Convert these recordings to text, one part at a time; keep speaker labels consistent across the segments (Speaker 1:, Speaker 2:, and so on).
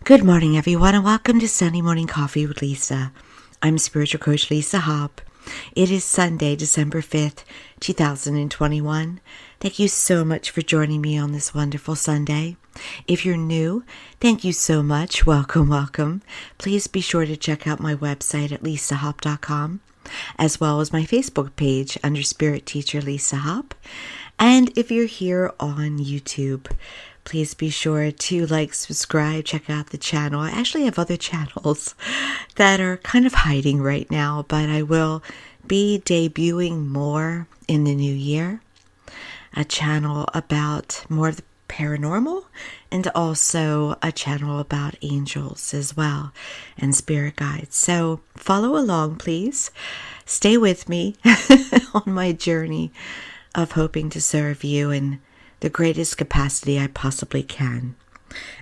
Speaker 1: Good morning, everyone, and welcome to Sunday Morning Coffee with Lisa. I'm Spiritual Coach Lisa Hopp. It is Sunday, December 5th, 2021. Thank you so much for joining me on this wonderful Sunday. If you're new, thank you so much. Welcome. Please be sure to check out my website at lisahopp.com, as well as my Facebook page under Spirit Teacher Lisa Hopp. And if you're here on YouTube, please be sure to subscribe, check out the channel. I actually have other channels that are kind of hiding right now, but I will be debuting more in the new year. A channel about more of the paranormal and also a channel about angels as well and spirit guides. So follow along, please. Stay with me on my journey of hoping to serve you in the greatest capacity I possibly can.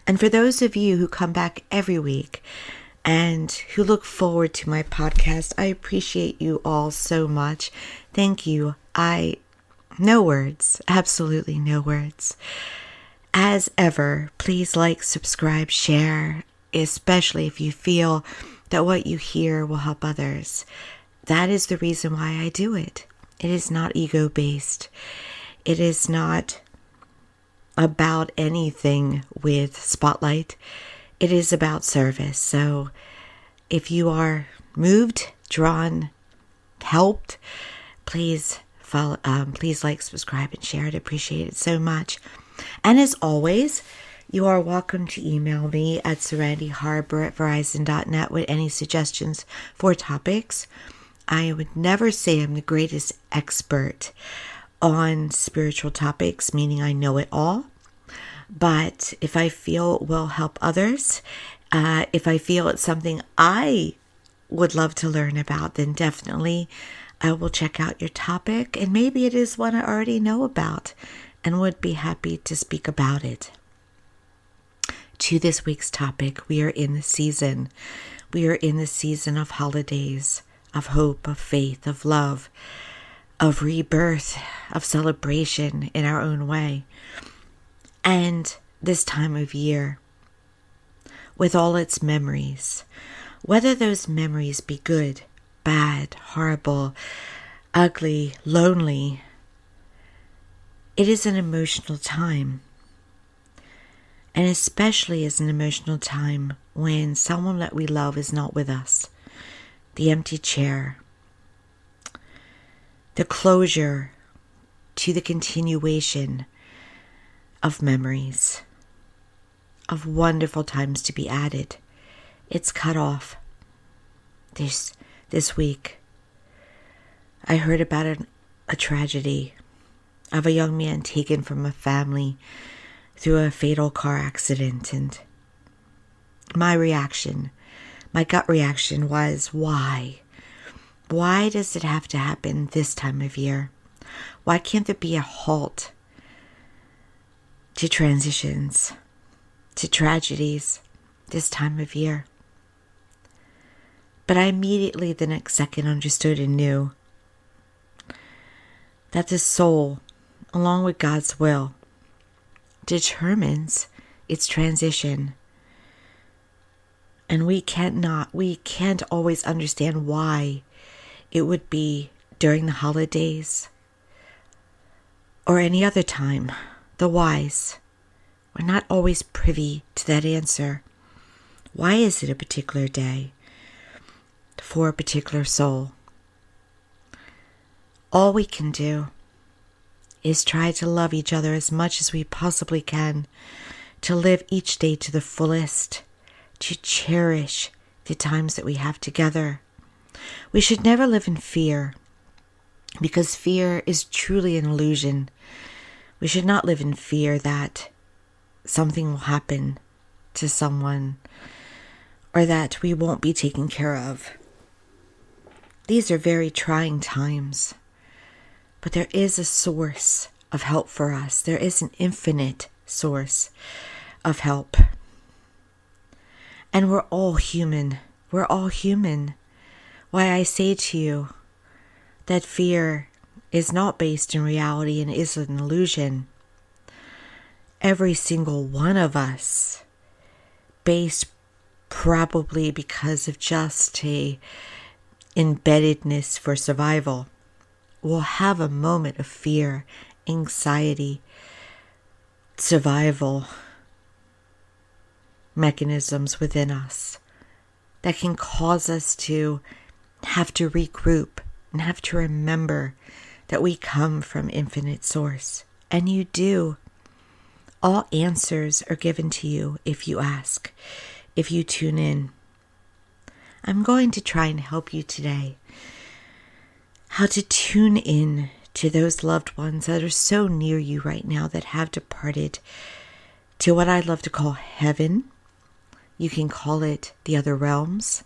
Speaker 1: And for those of you who come back every week and who look forward to my podcast, I appreciate you all so much. Thank you. No words, absolutely no words. As ever, please subscribe, share, especially if you feel that what you hear will help others. That is the reason why I do it. It is not ego-based. It is not about anything with spotlight. It is about service. So if you are moved, drawn, helped, please follow, please subscribe, and share it. I appreciate it so much. And as always, you are welcome to email me at serenity.harbor@verizon.net with any suggestions for topics. I would never say I'm the greatest expert on spiritual topics, meaning I know it all. But if I feel it will help others, if I feel it's something I would love to learn about, then definitely I will check out your topic. And maybe it is one I already know about and would be happy to speak about it. To this week's topic, we are in the season. We are in the season of holidays, of hope, of faith, of love, of rebirth, of celebration in our own way. And this time of year, with all its memories, whether those memories be good, bad, horrible, ugly, lonely, it is an emotional time. And especially is an emotional time when someone that we love is not with us. The empty chair, the closure to the continuation of memories, of wonderful times to be added. It's cut off. This week, I heard about a tragedy of a young man taken from a family through a fatal car accident. And my gut reaction was, why? Why does it have to happen this time of year? Why can't there be a halt to transitions, to tragedies this time of year? But I immediately the next second understood and knew that the soul, along with God's will, determines its transition. And we can't always understand why it would be during the holidays or any other time. The whys. We're not always privy to that answer. Why is it a particular day for a particular soul? All we can do is try to love each other as much as we possibly can, to live each day to the fullest, to cherish the times that we have together. We should never live in fear, because fear is truly an illusion. We should not live in fear that something will happen to someone or that we won't be taken care of. These are very trying times, but there is a source of help for us. There is an infinite source of help. And we're all human. We're all human. Why I say to you that fear is not based in reality and is an illusion. Every single one of us, based probably because of just a embeddedness for survival, will have a moment of fear, anxiety, survival mechanisms within us that can cause us to have to regroup and have to remember that we come from infinite source. And you do. All answers are given to you if you ask, if you tune in. I'm going to try and help you today how to tune in to those loved ones that are so near you right now that have departed to what I love to call heaven. You can call it the other realms,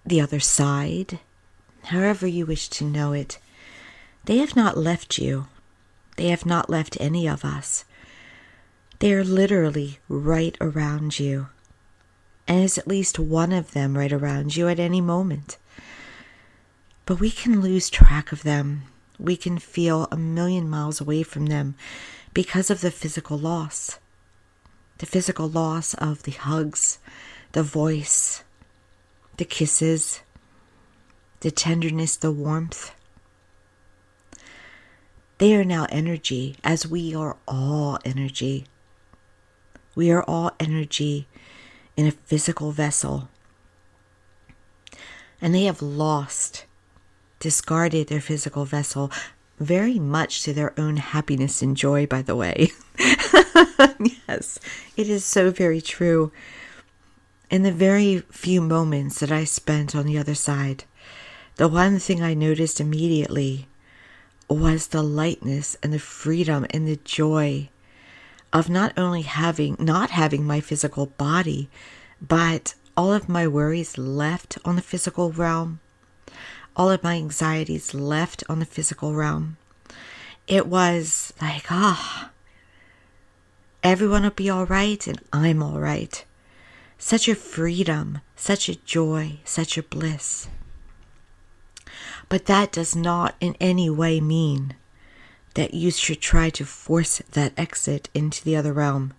Speaker 1: the other side, however you wish to know it. They have not left you. They have not left any of us. They are literally right around you. And there's at least one of them right around you at any moment. But we can lose track of them. We can feel a million miles away from them because of the physical loss. The physical loss of the hugs, the voice, the kisses, the tenderness, the warmth. They are now energy, as we are all energy. We are all energy in a physical vessel. And they have lost, discarded their physical vessel very much to their own happiness and joy, by the way. Yes, it is so very true. In the very few moments that I spent on the other side, the one thing I noticed immediately was the lightness and the freedom and the joy of not only not having my physical body, but all of my worries left on the physical realm, all of my anxieties left on the physical realm. It was like, everyone will be all right and I'm all right. Such a freedom, such a joy, such a bliss. But that does not in any way mean that you should try to force that exit into the other realm.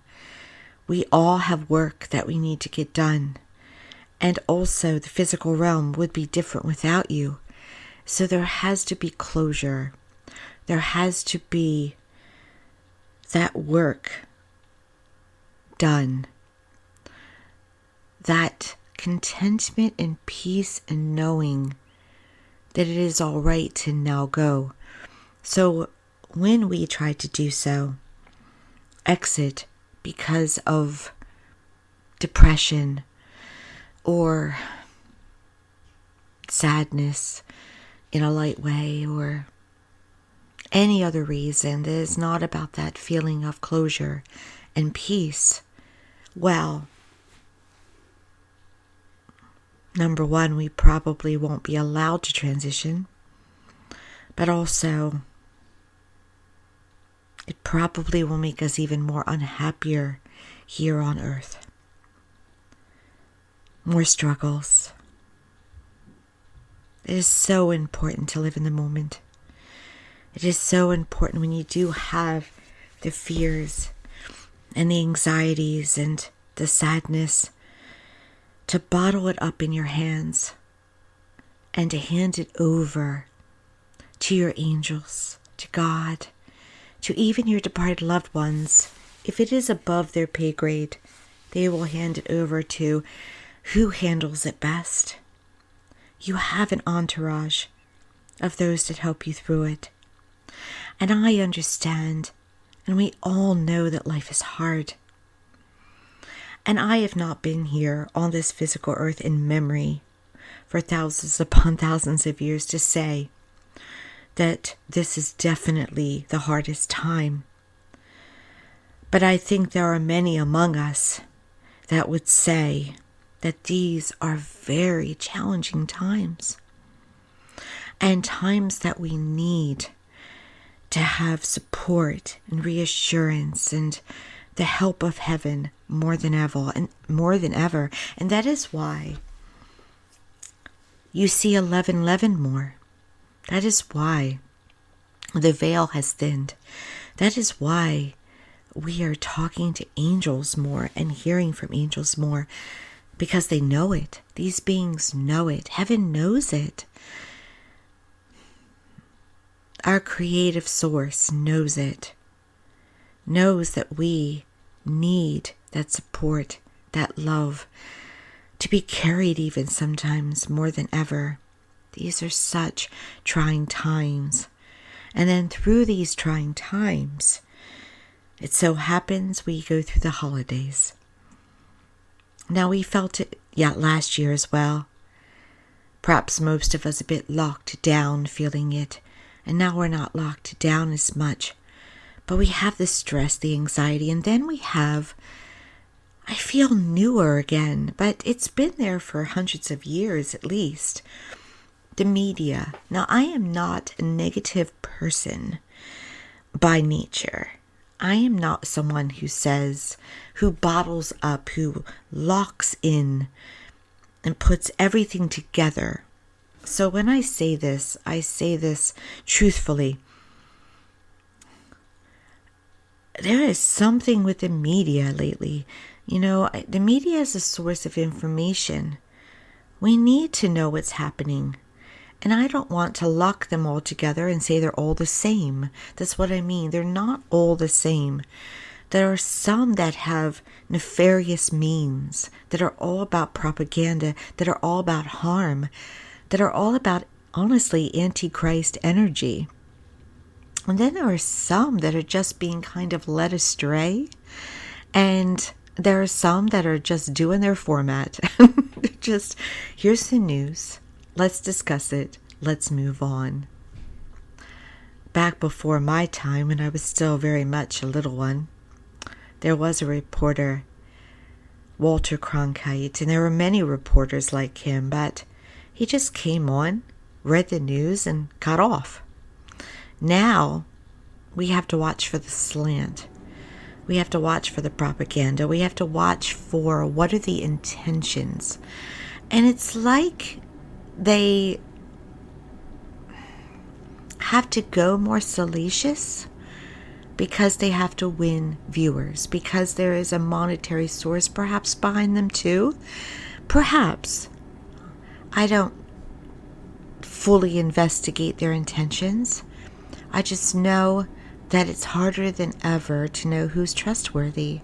Speaker 1: We all have work that we need to get done. And also the physical realm would be different without you. So there has to be closure. There has to be that work done. That contentment and peace and knowing that it is all right to now go. So when we try to do so, exit because of depression or sadness in a light way or any other reason that is not about that feeling of closure and peace, well, number one, we probably won't be allowed to transition, but also it probably will make us even more unhappier here on earth. More struggles. It is so important to live in the moment. It is so important when you do have the fears and the anxieties and the sadness to bottle it up in your hands and to hand it over to your angels, to God, to even your departed loved ones. If it is above their pay grade, they will hand it over to who handles it best. You have an entourage of those that help you through it. And I understand, and we all know that life is hard. And I have not been here on this physical earth in memory for thousands upon thousands of years to say that this is definitely the hardest time. But I think there are many among us that would say that these are very challenging times, and times that we need to have support and reassurance and the help of heaven more than ever. And that is why you see 11:11 more. That is why the veil has thinned. That is why we are talking to angels more and hearing from angels more because they know it. These beings know it. Heaven knows it. Our creative source knows it. Knows that we need that support, that love, to be carried even sometimes more than ever. These are such trying times. And then through these trying times, it so happens we go through the holidays. Now we felt it last year as well. Perhaps most of us a bit locked down feeling it. And now we're not locked down as much. But we have the stress, the anxiety, and then we have, I feel newer again, but it's been there for hundreds of years at least. The media. Now, I am not a negative person by nature. I am not someone who bottles up, who locks in and puts everything together. So when I say this truthfully. There is something with the media lately. The media is a source of information. We need to know what's happening. And I don't want to lock them all together and say they're all the same. That's what I mean. They're not all the same. There are some that have nefarious means, that are all about propaganda, that are all about harm, that are all about, honestly, Antichrist energy. And then there are some that are just being kind of led astray. And there are some that are just doing their format. Just, here's the news. Let's discuss it. Let's move on. Back before my time, when I was still very much a little one, there was a reporter, Walter Cronkite, and there were many reporters like him, but he just came on, read the news, and got off. Now, we have to watch for the slant. We have to watch for the propaganda. We have to watch for what are the intentions. And it's like they have to go more salacious because they have to win viewers, because there is a monetary source perhaps behind them too. Perhaps. I don't fully investigate their intentions. I just know that it's harder than ever to know who's trustworthy.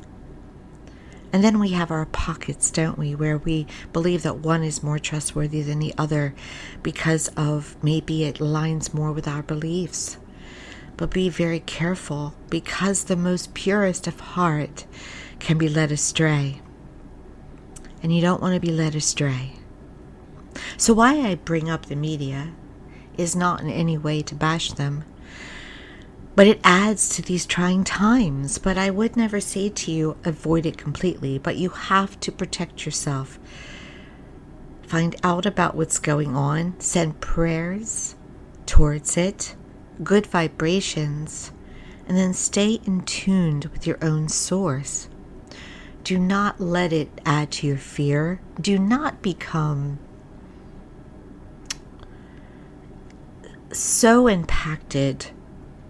Speaker 1: And then we have our pockets, don't we, where we believe that one is more trustworthy than the other because of maybe it aligns more with our beliefs. But be very careful, because the most purest of heart can be led astray. And you don't want to be led astray. So why I bring up the media is not in any way to bash them, but it adds to these trying times. But I would never say to you, avoid it completely, but you have to protect yourself. Find out about what's going on, send prayers towards it, good vibrations, and then stay in tune with your own source. Do not let it add to your fear. Do not become so impacted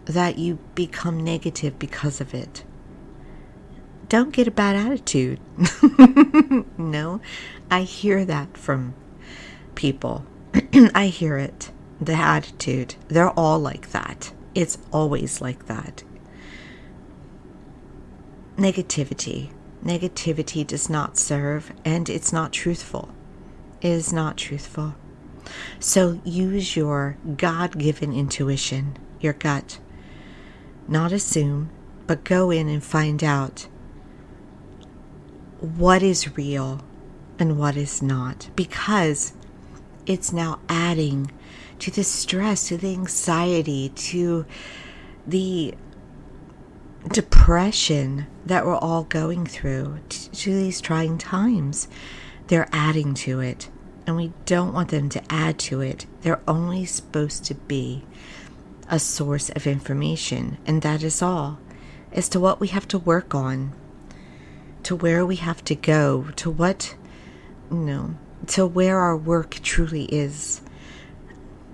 Speaker 1: that you become negative because of it. Don't get a bad attitude. No, I hear that from people. I hear it. The attitude. They're all like that. It's always like that. Negativity. Negativity does not serve, and it's not truthful. It is not truthful. So use your God-given intuition, your gut. Not assume, but go in and find out what is real and what is not, because it's now adding to the stress, to the anxiety, to the depression that we're all going through, to these trying times. They're adding to it, and we don't want them to add to it. They're only supposed to be a source of information, and that is all, as to what we have to work on, to where we have to go, to what, to where our work truly is.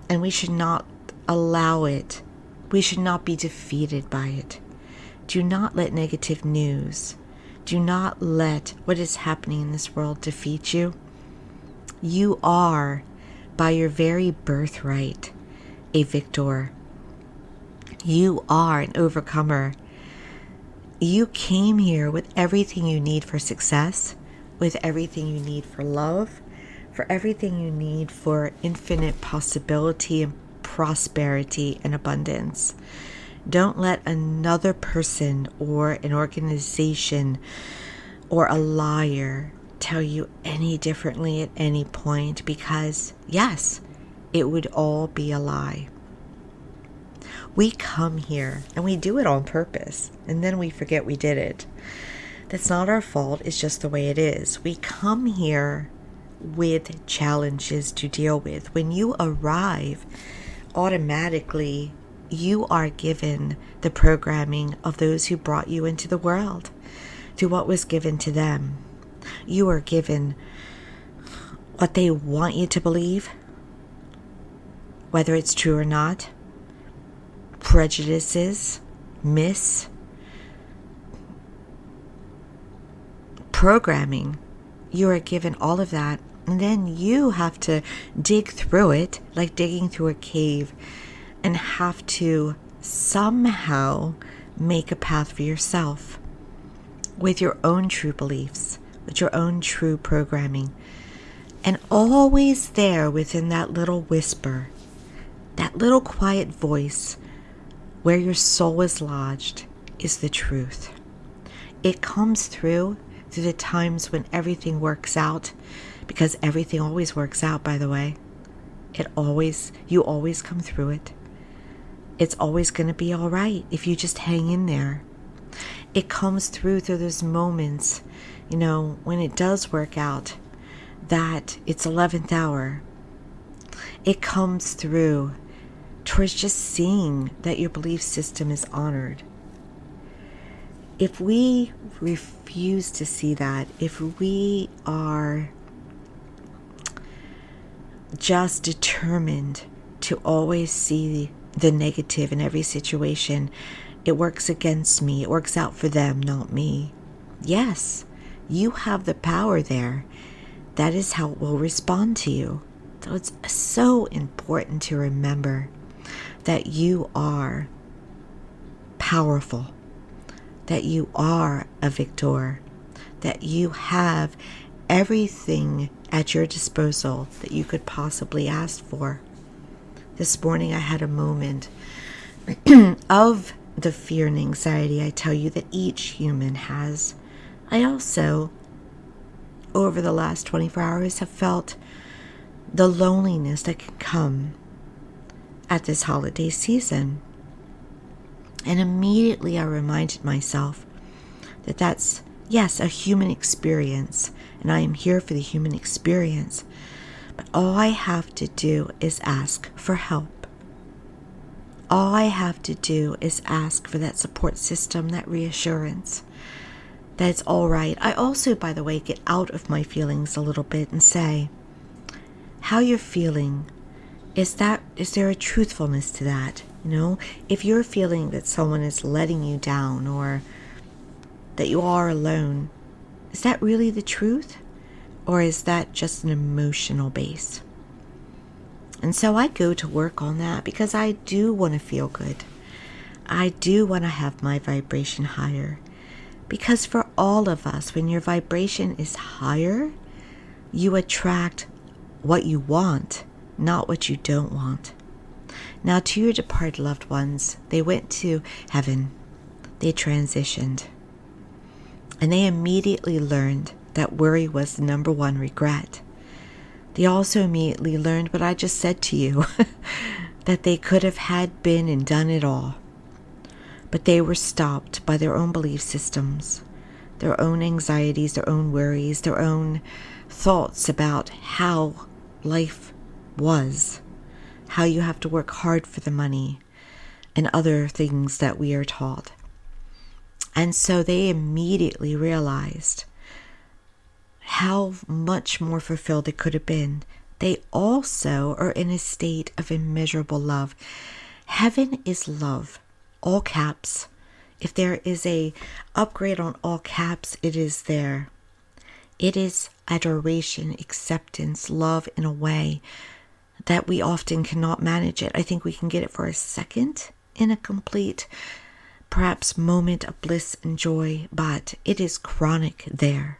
Speaker 1: And we should not allow it. We should not be defeated by it. Do not let negative news, do not let what is happening in this world defeat you. You are, by your very birthright, a victor. You are an overcomer. You came here with everything you need for success, with everything you need for love, for everything you need for infinite possibility and prosperity and abundance. Don't let another person or an organization or a liar tell you any differently at any point, because yes, it would all be a lie. We come here and we do it on purpose, and then we forget we did it. That's not our fault, it's just the way it is. We come here with challenges to deal with. When you arrive, automatically you are given the programming of those who brought you into the world, to what was given to them. You are given what they want you to believe, whether it's true or not. Prejudices, myths, programming. You are given all of that, and then you have to dig through it, like digging through a cave, and have to somehow make a path for yourself with your own true beliefs, with your own true programming. And always there within that little whisper, that little quiet voice where your soul is lodged, is the truth. It comes through the times when everything works out, because everything always works out, by the way. You always come through it. It's always going to be all right if you just hang in there. It comes through those moments, when it does work out, that it's 11th hour. It comes through towards just seeing that your belief system is honored. If we refuse to see that, if we are just determined to always see the negative in every situation, it works against me, it works out for them, not me. Yes, you have the power there. That is how it will respond to you. So it's so important to remember that you are powerful, that you are a victor, that you have everything at your disposal that you could possibly ask for. This morning I had a moment of the fear and anxiety I tell you that each human has. I also, over the last 24 hours, have felt the loneliness that can come at this holiday season. And immediately I reminded myself that that's, yes, a human experience, and I am here for the human experience. But all I have to do is ask for help. All I have to do is ask for that support system, that reassurance, that it's all right. I also, by the way, get out of my feelings a little bit and say, how you're feeling, is there a truthfulness to that? If you're feeling that someone is letting you down or that you are alone, is that really the truth? Or is that just an emotional base? And so I go to work on that because I do want to feel good. I do want to have my vibration higher. Because for all of us, when your vibration is higher, you attract what you want, not what you don't want. Now, to your departed loved ones, they went to heaven. They transitioned. And they immediately learned that worry was the number one regret. They also immediately learned what I just said to you, that they could have had been and done it all. But they were stopped by their own belief systems, their own anxieties, their own worries, their own thoughts about how life was, how you have to work hard for the money, and other things that we are taught. And so they immediately realized how much more fulfilled it could have been. They also are in a state of immeasurable love. Heaven is love, all caps. If there is a upgrade on all caps, it is there. It is adoration, acceptance, love in a way that we often cannot manage it. I think we can get it for a second in a complete, perhaps, moment of bliss and joy, but it is chronic there.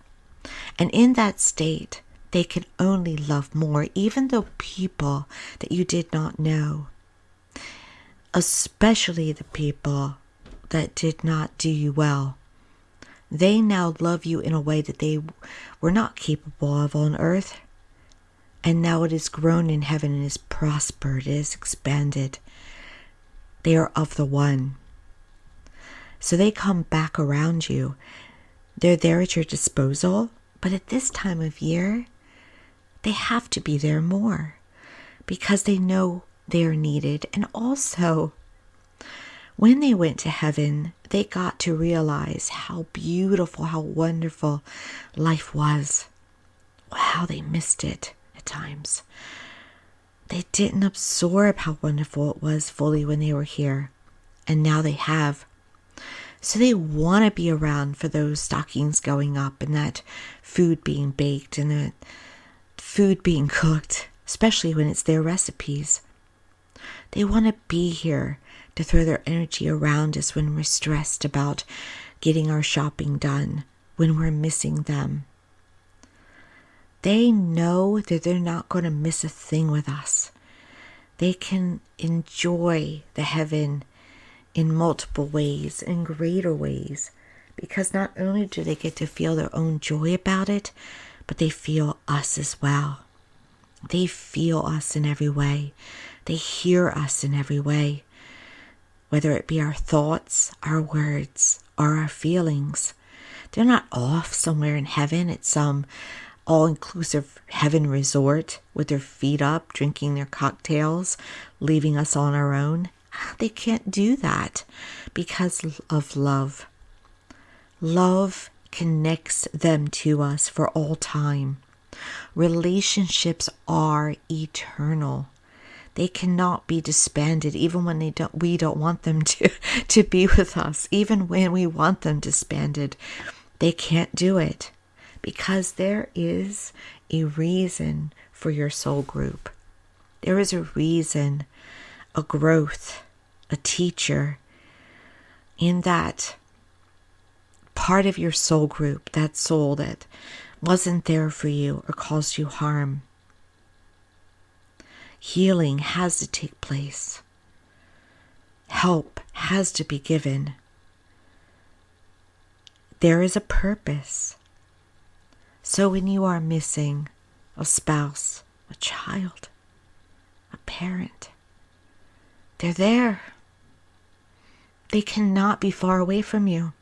Speaker 1: And in that state, they can only love more, even though people that you did not know, especially the people that did not do you well, they now love you in a way that they were not capable of on earth. And now it is grown in heaven and is prospered, it is expanded. They are of the one. So they come back around you. They're there at your disposal, but at this time of year, they have to be there more because they know they are needed. And also, when they went to heaven, they got to realize how beautiful, how wonderful life was. Wow, they missed it at times. They didn't absorb how wonderful it was fully when they were here. And now they have. So they want to be around for those stockings going up and that food being baked and that food being cooked, especially when it's their recipes. They want to be here to throw their energy around us when we're stressed about getting our shopping done, when we're missing them. They know that they're not going to miss a thing with us. They can enjoy the heaven in multiple ways, in greater ways, because not only do they get to feel their own joy about it, but they feel us as well. They feel us in every way. They hear us in every way, whether it be our thoughts, our words, or our feelings. They're not off somewhere in heaven at some all-inclusive heaven resort with their feet up, drinking their cocktails, leaving us on our own. They can't do that because of love. Love connects them to us for all time. Relationships are eternal. They cannot be disbanded even when we don't want them to be with us. Even when we want them disbanded, they can't do it because there is a reason for your soul group. There is a reason, a growth, a teacher in that part of your soul group, that soul that wasn't there for you or caused you harm. Healing has to take place. Help has to be given. There is a purpose. So when you are missing a spouse, a child, a parent, they're there. They cannot be far away from you.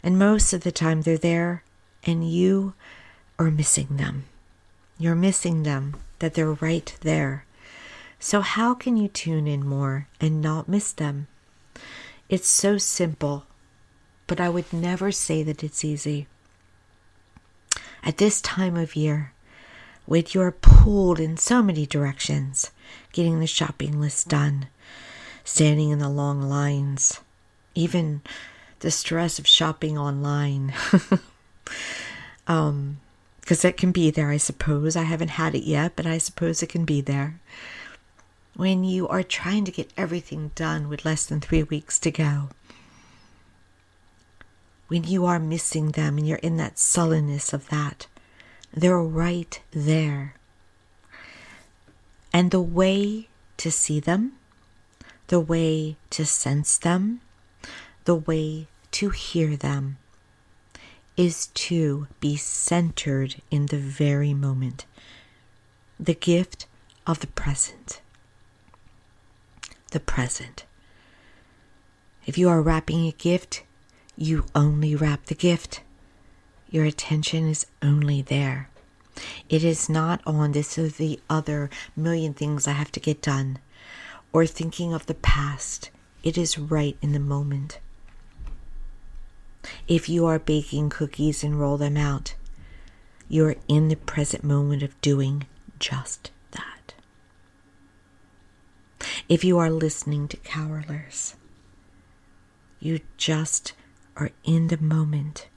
Speaker 1: And most of the time they're there and you are missing them. You're missing them, that they're right there. So how can you tune in more and not miss them? It's so simple, but I would never say that it's easy. At this time of year, when you're pulled in so many directions, getting the shopping list done, standing in the long lines, even the stress of shopping online, because it can be there, I suppose. I haven't had it yet, but I suppose it can be there. When you are trying to get everything done with less than 3 weeks to go, when you are missing them and you're in that sullenness of that, they're right there. And the way to see them, the way to sense them, the way to hear them is to be centered in the very moment. The gift of the present. The present. If you are wrapping a gift, you only wrap the gift. Your attention is only there. It is not on this or the other million things I have to get done, or thinking of the past. It is right in the moment. If you are baking cookies and roll them out, you are in the present moment of doing just that. If you are listening to carolers, You just are in the moment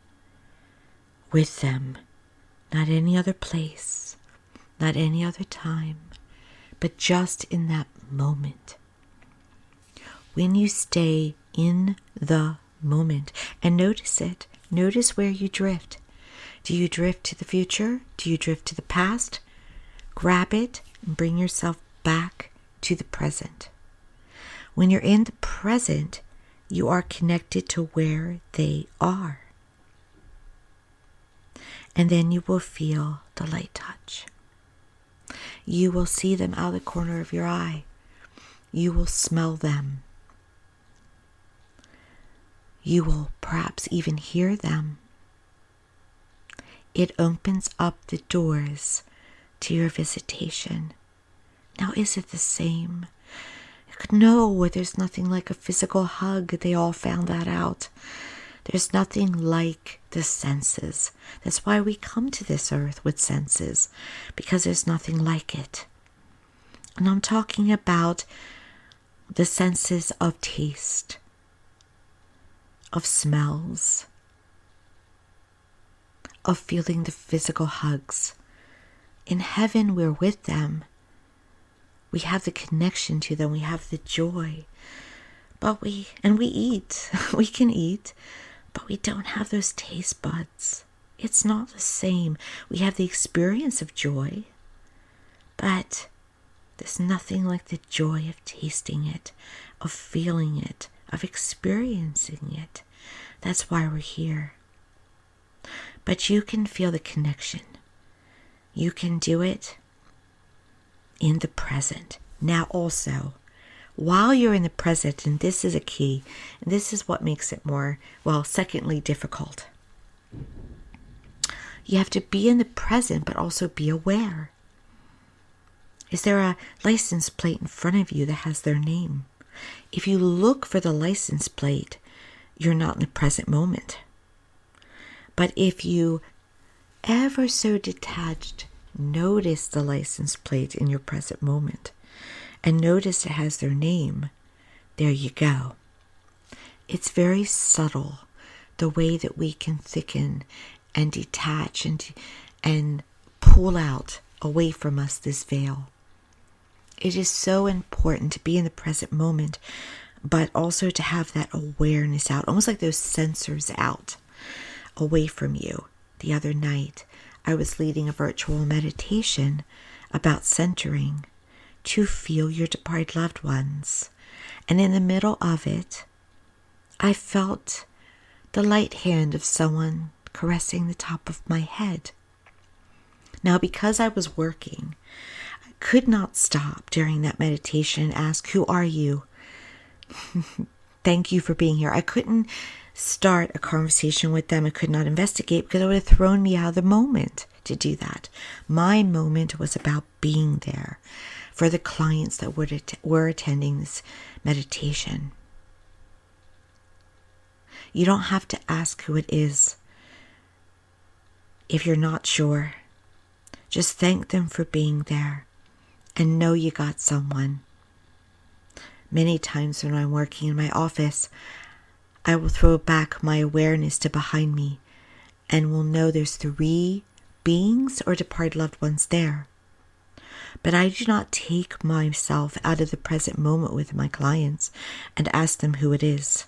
Speaker 1: with them. Not any other place, not any other time, but just in that moment. When you stay in the moment and notice it, notice where you drift. Do you drift to the future? Do you drift to the past? Grab it and bring yourself back to the present. When you're in the present, you are connected to where they are. And then you will feel the light touch. You will see them out of the corner of your eye. You will smell them. You will perhaps even hear them. It opens up the doors to your visitation. Now, is it the same? No, there's nothing like a physical hug. They all found that out. There's nothing like the senses. That's why we come to this earth with senses, because there's nothing like it. And I'm talking about the senses of taste, of smells, of feeling the physical hugs. In heaven, we're with them. We have the connection to them. We have the joy. But we eat. We can eat, but we don't have those taste buds. It's not the same. We have the experience of joy, but there's nothing like the joy of tasting it, of feeling it, of experiencing it. That's why we're here. But you can feel the connection. You can do it in the present. Now also, while you're in the present, and this is a key, and this is what makes it more, secondly, difficult. You have to be in the present, but also be aware. Is there a license plate in front of you that has their name? If you look for the license plate, you're not in the present moment. But if you ever so detached notice the license plate in your present moment and notice it has their name, there you go. It's very subtle, the way that we can thicken and detach and pull out away from us this veil. It is so important to be in the present moment, but also to have that awareness out, almost like those sensors out, away from you. The other night, I was leading a virtual meditation about centering to feel your departed loved ones. And in the middle of it, I felt the light hand of someone caressing the top of my head. Now, because I was working, I could not stop during that meditation and ask, "Who are you?" Thank you for being here. I couldn't start a conversation with them. I could not investigate because it would have thrown me out of the moment to do that. My moment was about being there for the clients that were attending this meditation. You don't have to ask who it is if you're not sure. Just thank them for being there and know you got someone. Many times when I'm working in my office, I will throw back my awareness to behind me and will know there's 3 beings or departed loved ones there. But I do not take myself out of the present moment with my clients and ask them who it is.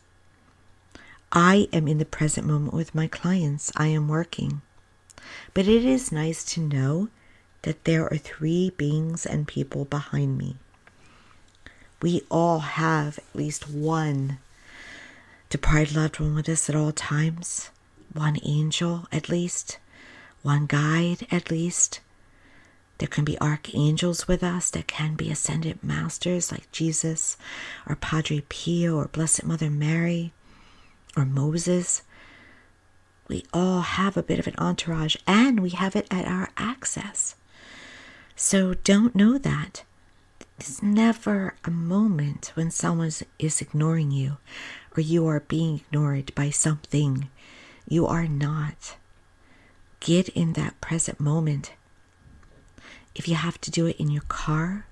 Speaker 1: I am in the present moment with my clients. I am working. But it is nice to know that there are 3 beings and people behind me. We all have at least one departed loved one with us at all times, one angel at least, one guide at least. There can be archangels with us, there can be ascended masters like Jesus or Padre Pio or Blessed Mother Mary or Moses. We all have a bit of an entourage, and we have it at our access. So don't know that. There's never a moment when someone is ignoring you or you are being ignored by something. You are not. Get in that present moment. If you have to do it in your car,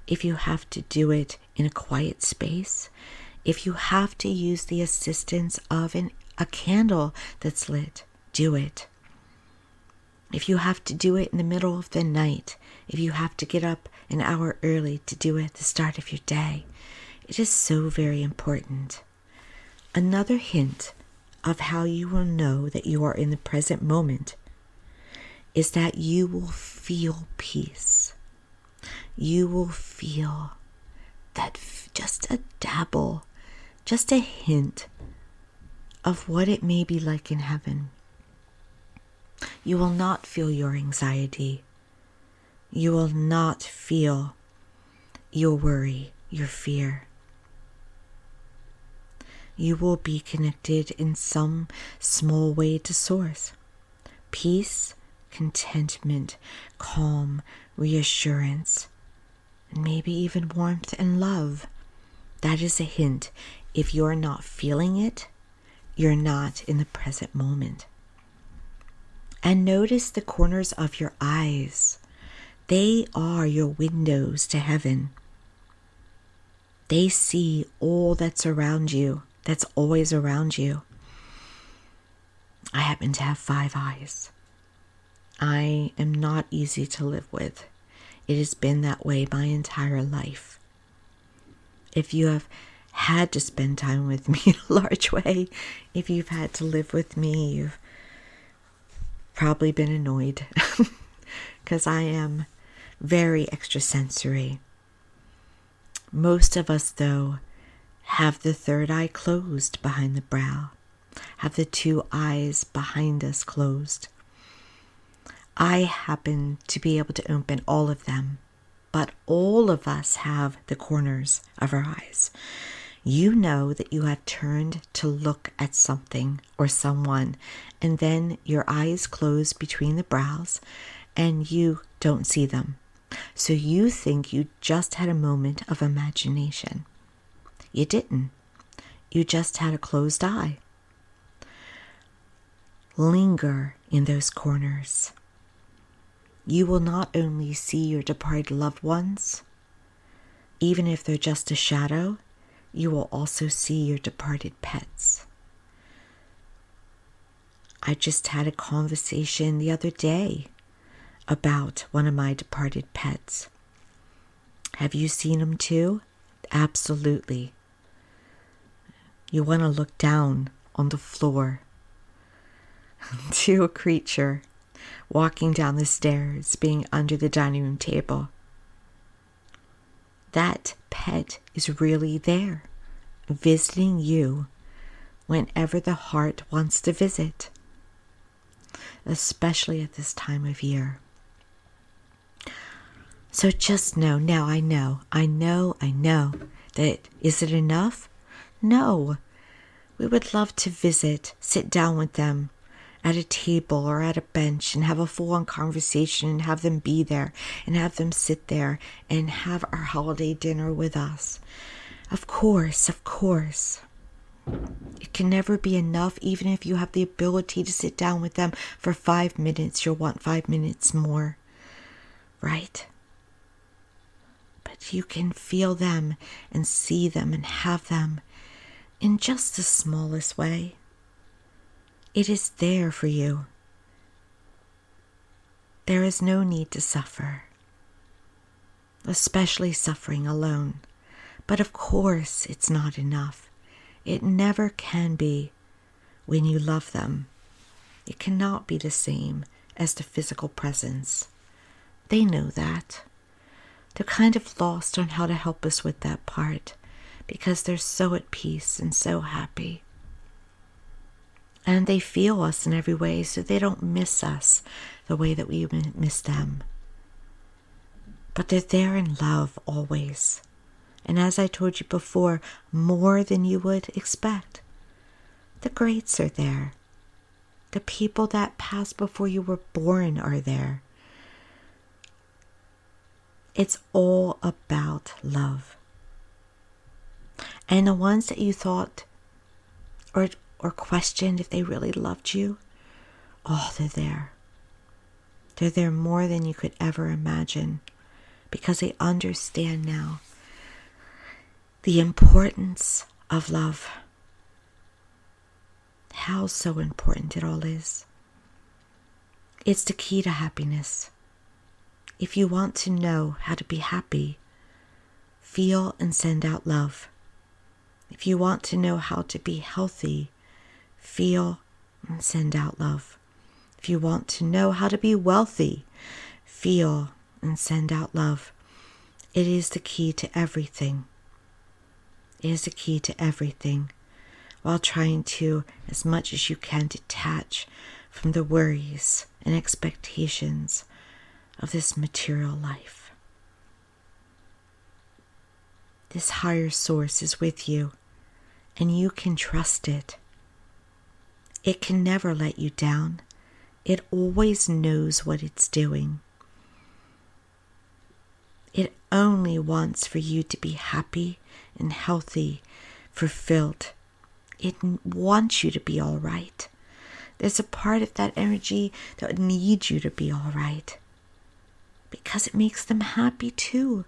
Speaker 1: if you have to do it in a quiet space, If you have to use the assistance of a candle that's lit, do it. If you have to do it in the middle of the night, if you have to get up an hour early to do it at the start of your day, it is so very important. Another hint of how you will know that you are in the present moment is that you will feel peace. You will feel that just a dabble, just a hint of what it may be like in heaven. You will not feel your anxiety. You will not feel your worry, your fear. You will be connected in some small way to Source. Peace, contentment, calm, reassurance, and maybe even warmth and love. That is a hint. If you're not feeling it, you're not in the present moment. And notice the corners of your eyes. They are your windows to heaven. They see all that's around you, that's always around you. I happen to have 5 eyes. I am not easy to live with. It has been that way my entire life. If you have had to spend time with me in a large way, if you've had to live with me, you've probably been annoyed because I am very extrasensory. Most of us, though, have the third eye closed behind the brow, have the 2 eyes behind us closed. I happen to be able to open all of them, but all of us have the corners of our eyes. You know that you have turned to look at something or someone, and then your eyes close between the brows and you don't see them. So you think you just had a moment of imagination. You didn't. You just had a closed eye. Linger in those corners. You will not only see your departed loved ones, even if they're just a shadow, you will also see your departed pets. I just had a conversation the other day about one of my departed pets. Have you seen him too? Absolutely. You want to look down on the floor to a creature walking down the stairs, being under the dining room table. That pet is really there, visiting you whenever the heart wants to visit, especially at this time of year. So just know, now I know that is it enough? No. We would love to visit, sit down with them at a table or at a bench and have a full-on conversation and have them be there and have them sit there and have our holiday dinner with us. Of course. It can never be enough. Even if you have the ability to sit down with them for 5 minutes, you'll want 5 minutes more, right? But you can feel them and see them and have them in just the smallest way. It is there for you. There is no need to suffer, especially suffering alone. But of course, it's not enough. It never can be when you love them. It cannot be the same as the physical presence. They know that. They're kind of lost on how to help us with that part because they're so at peace and so happy. And they feel us in every way, so they don't miss us the way that we miss them. But they're there in love always. And as I told you before, more than you would expect. The greats are there. The people that passed before you were born are there. It's all about love. And the ones that you thought or questioned if they really loved you, oh, they're there. They're there more than you could ever imagine because they understand now the importance of love. How so important it all is. It's the key to happiness. If you want to know how to be happy, feel and send out love. If you want to know how to be healthy, feel and send out love. If you want to know how to be wealthy, feel and send out love. It is the key to everything. It is the key to everything, while trying to, as much as you can, detach from the worries and expectations of this material life. This higher source is with you, and you can trust it. It can never let you down. It always knows what it's doing. It only wants for you to be happy and healthy, fulfilled. It wants you to be all right. There's a part of that energy that needs you to be all right, because it makes them happy too.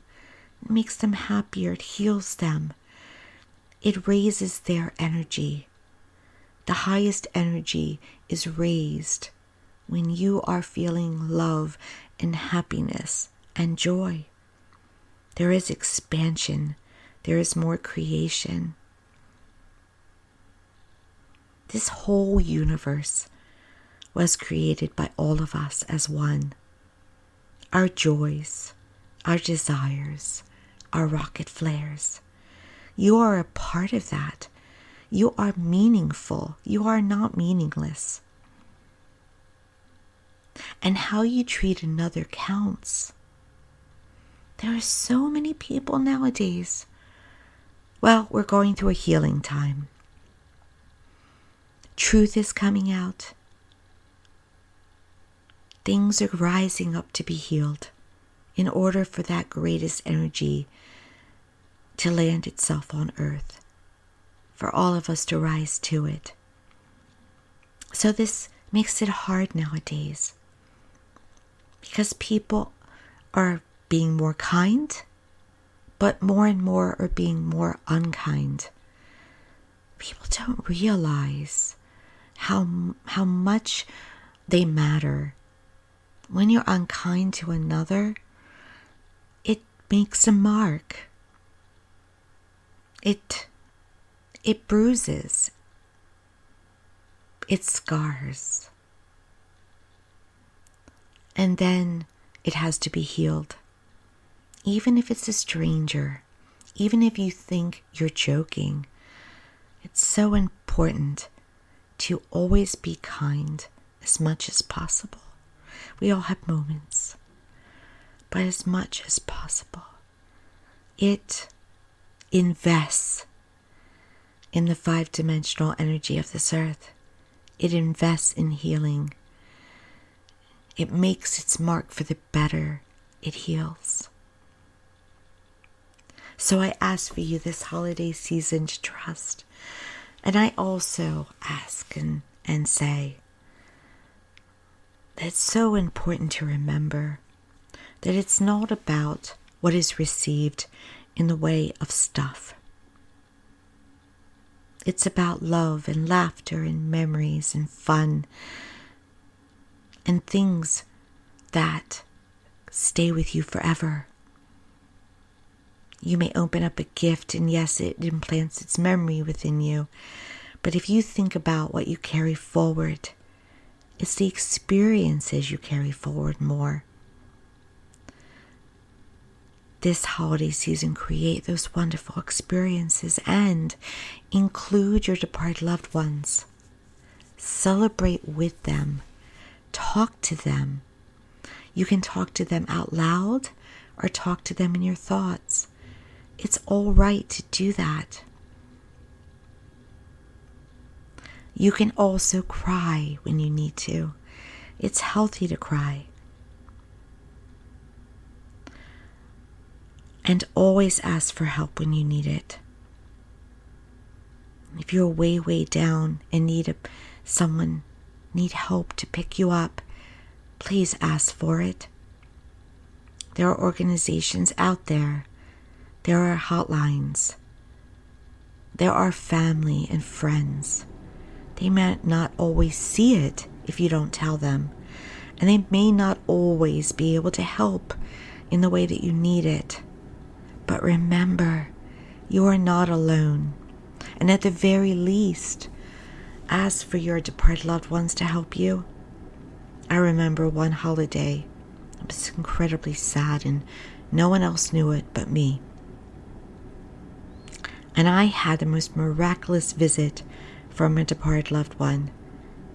Speaker 1: It makes them happier. It heals them. It raises their energy. The highest energy is raised when you are feeling love and happiness and joy. There is expansion. There is more creation. This whole universe was created by all of us as one. Our joys, our desires, our rocket flares. You are a part of that. You are meaningful. You are not meaningless. And how you treat another counts. There are so many people nowadays. Well, we're going through a healing time. Truth is coming out. Things are rising up to be healed in order for that greatest energy to land itself on earth, for all of us to rise to it. So this makes it hard nowadays, because people are being more kind, but more and more are being more unkind. People don't realize how much they matter. When you're unkind to another, it makes a mark. It bruises. It scars. And then it has to be healed. Even if it's a stranger, even if you think you're joking, it's so important to always be kind as much as possible. We all have moments, but as much as possible. It invests in the 5-dimensional energy of this earth. It invests in healing. It makes its mark for the better. It heals. So I ask for you this holiday season to trust. And I also ask and say that it's so important to remember that it's not about what is received in the way of stuff. It's about love and laughter and memories and fun and things that stay with you forever. You may open up a gift, and yes, it implants its memory within you. But if you think about what you carry forward, it's the experiences you carry forward more. This holiday season, create those wonderful experiences and include your departed loved ones. Celebrate with them. Talk to them. You can talk to them out loud or talk to them in your thoughts. It's all right to do that. You can also cry when you need to. It's healthy to cry. And always ask for help when you need it. If you're way down and need help to pick you up, please ask for it. There are organizations out there. There are hotlines. There are family and friends. They might not always see it if you don't tell them, and they may not always be able to help in the way that you need it. But remember, you are not alone, and at the very least, ask for your departed loved ones to help you. I remember one holiday. It was incredibly sad, and no one else knew it but me. And I had the most miraculous visit from a departed loved one.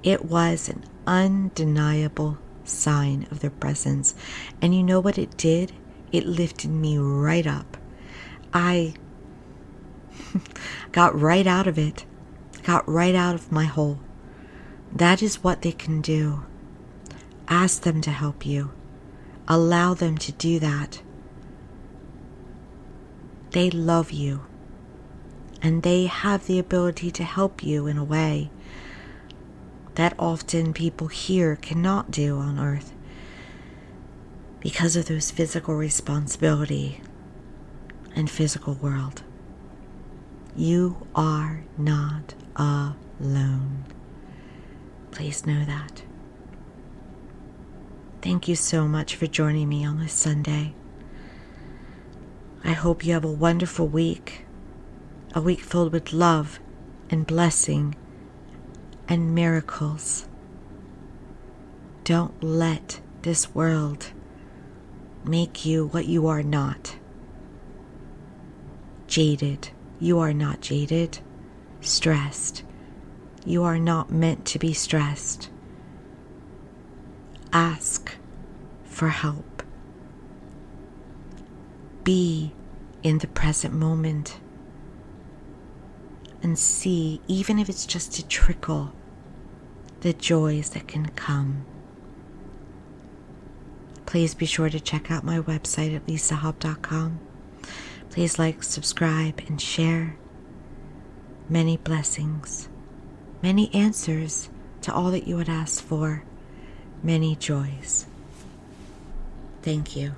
Speaker 1: It was an undeniable sign of their presence. And you know what it did? It lifted me right up. I got right out of it. Got right out of my hole. That is what they can do. Ask them to help you. Allow them to do that. They love you. And they have the ability to help you in a way that often people here cannot do on earth because of those physical responsibility and physical world. You are not alone. Please know that. Thank you so much for joining me on this Sunday. I hope you have a wonderful week. A week filled with love and blessing and miracles. Don't let this world make you what you are not. Jaded. You are not jaded. Stressed. You are not meant to be stressed. Ask for help. Be in the present moment. And see, even if it's just a trickle, the joys that can come. Please be sure to check out my website at lisahop.com. Please like, subscribe, and share. Many blessings, many answers to all that you would ask for, many joys. Thank you.